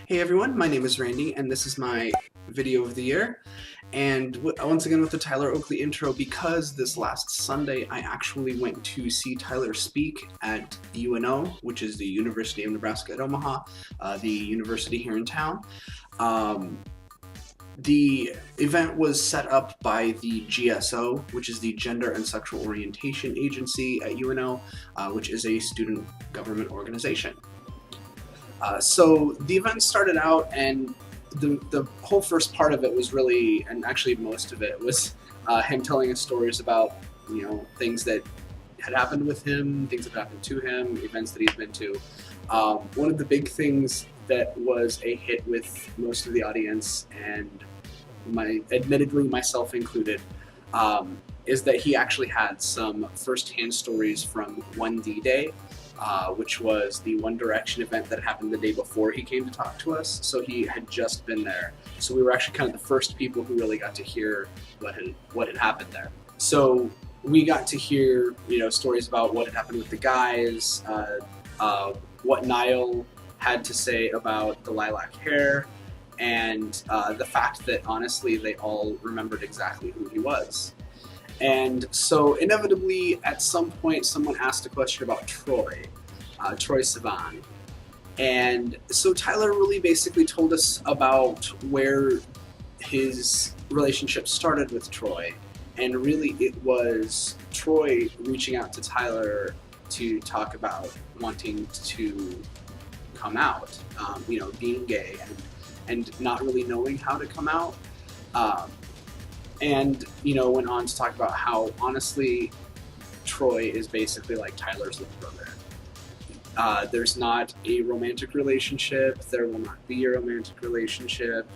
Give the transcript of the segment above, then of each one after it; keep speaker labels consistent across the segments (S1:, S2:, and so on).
S1: Hey everyone, my name is Randy and this is my video of the year. And once again with the Tyler Oakley intro, because this last Sunday I actually went to see Tyler speak at UNO, which is the University of Nebraska at Omaha, the university here in town. The event was set up by the GSO, which is the Gender and Sexual Orientation Agency at UNO, which is a student government organization. So the event started out, and the whole first part of it was really, and actually most of it was him telling us stories about, things that had happened with him, things that happened to him, events that he's been to. One of the big things that was a hit with most of the audience, and admittedly myself included, is that he actually had some first-hand stories from 1D Day, which was the One Direction event that happened the day before he came to talk to us. So he had just been there. So we were actually kind of the first people who really got to hear what had happened there. So we got to hear, stories about what had happened with the guys, what Niall had to say about the lilac hair, and the fact that honestly they all remembered exactly who he was. And so inevitably, at some point, someone asked a question about Troy Sivan. And so Tyler really basically told us about where his relationship started with Troy. And really it was Troy reaching out to Tyler to talk about wanting to come out, being gay and not really knowing how to come out. And went on to talk about how honestly Troy is basically like Tyler's little brother. There's not a romantic relationship. There will not be a romantic relationship.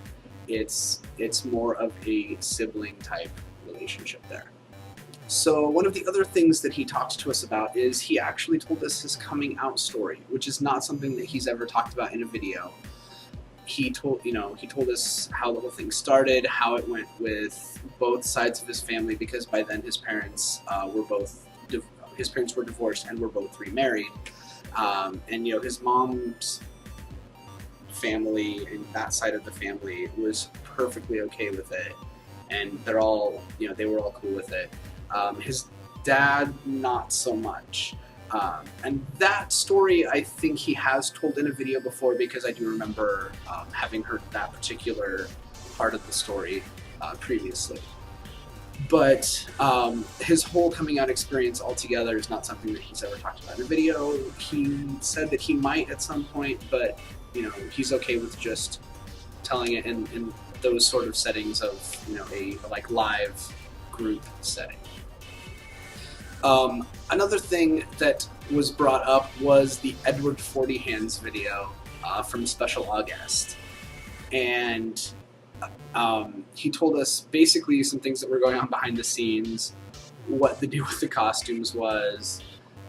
S1: It's more of a sibling type relationship there. So one of the other things that he talked to us about is he actually told us his coming out story, which is not something that he's ever talked about in a video. He told us how the whole thing started, how it went with both sides of his family, because by then his parents were divorced and were both remarried. And his mom's family and that side of the family was perfectly okay with it, and they were all cool with it. His dad, not so much. And that story I think he has told in a video before, because I do remember having heard that particular part of the story previously. But his whole coming out experience altogether is not something that he's ever talked about in a video. He said that he might at some point, but he's okay with just telling it in those sort of settings of a live group setting. Another thing that was brought up was the Edward 40 Hands video from Special August. And he told us basically some things that were going on behind the scenes, what the deal with the costumes was,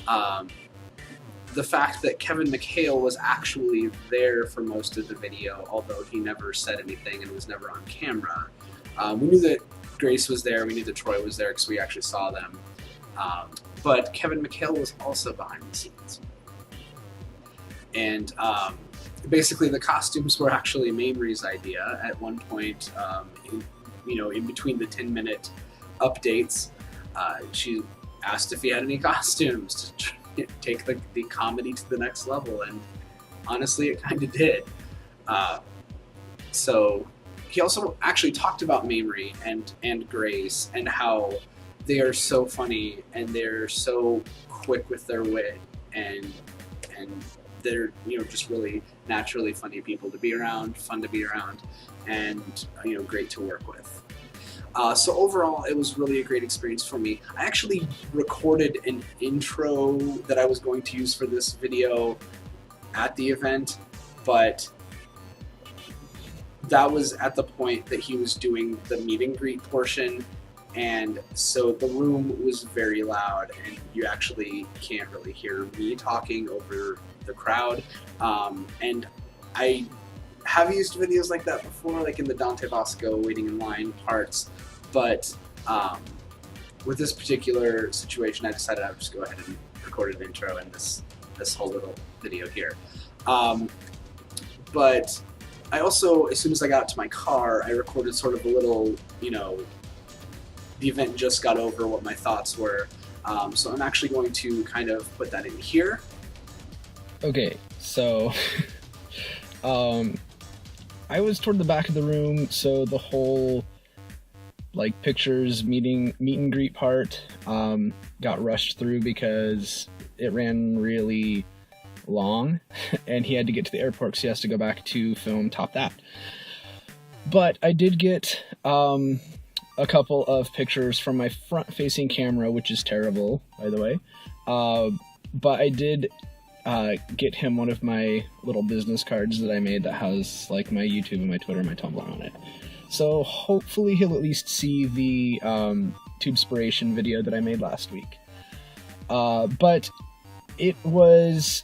S1: the fact that Kevin McHale was actually there for most of the video, although he never said anything and was never on camera. We knew that Grace was there, we knew that Troy was there because we actually saw them. But Kevin McHale was also behind the scenes. And basically the costumes were actually Mamrie's idea at one point, in between the 10-minute updates. She asked if he had any costumes to take the comedy to the next level, and honestly it kind of did. So he also actually talked about Mamrie and Grace and how they are so funny and they're so quick with their wit, and they're just really naturally funny people to be around, fun to be around, and great to work with. So overall, it was really a great experience for me. I actually recorded an intro that I was going to use for this video at the event, but that was at the point that he was doing the meet and greet portion. And so the room was very loud, and you actually can't really hear me talking over the crowd. And I have used videos like that before, like in the Dante Bosco waiting in line parts, but with this particular situation, I decided I would just go ahead and record an intro and this whole little video here. But I also, as soon as I got to my car, I recorded sort of a little, the event just got over, what my thoughts were. So I'm actually going to kind of put that in here.
S2: Okay, so I was toward the back of the room, so the whole pictures, meet and greet part got rushed through because it ran really long and he had to get to the airport, so he has to go back to film Top That. But I did get a couple of pictures from my front-facing camera, which is terrible, by the way. But I did get him one of my little business cards that I made that has my YouTube and my Twitter and my Tumblr on it. So hopefully he'll at least see the Tubespiration video that I made last week. But it was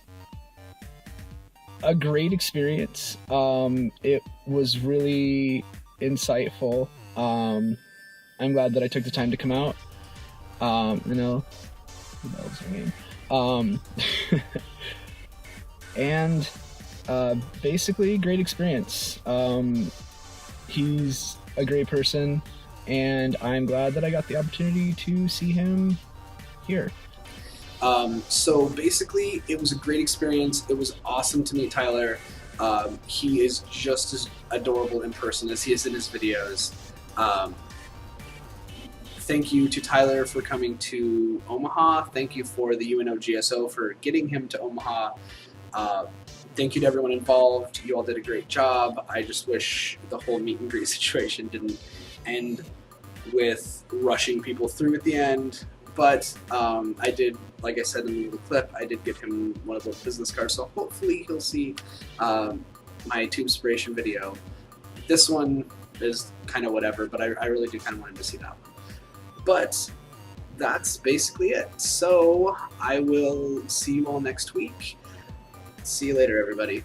S2: a great experience. It was really insightful. I'm glad that I took the time to come out. The bells ringing. And basically, great experience. He's a great person, and I'm glad that I got the opportunity to see him here.
S1: So basically, it was a great experience. It was awesome to meet Tyler. He is just as adorable in person as he is in his videos. Thank you to Tyler for coming to Omaha. Thank you for the UNO GSO for getting him to Omaha. Thank you to everyone involved. You all did a great job. I just wish the whole meet and greet situation didn't end with rushing people through at the end. But I did, like I said in the clip, I did give him one of those business cards, so hopefully he'll see my Tubespiration video. This one is kind of whatever, but I really do kind of want him to see that one. But that's basically it. So I will see you all next week. See you later, everybody.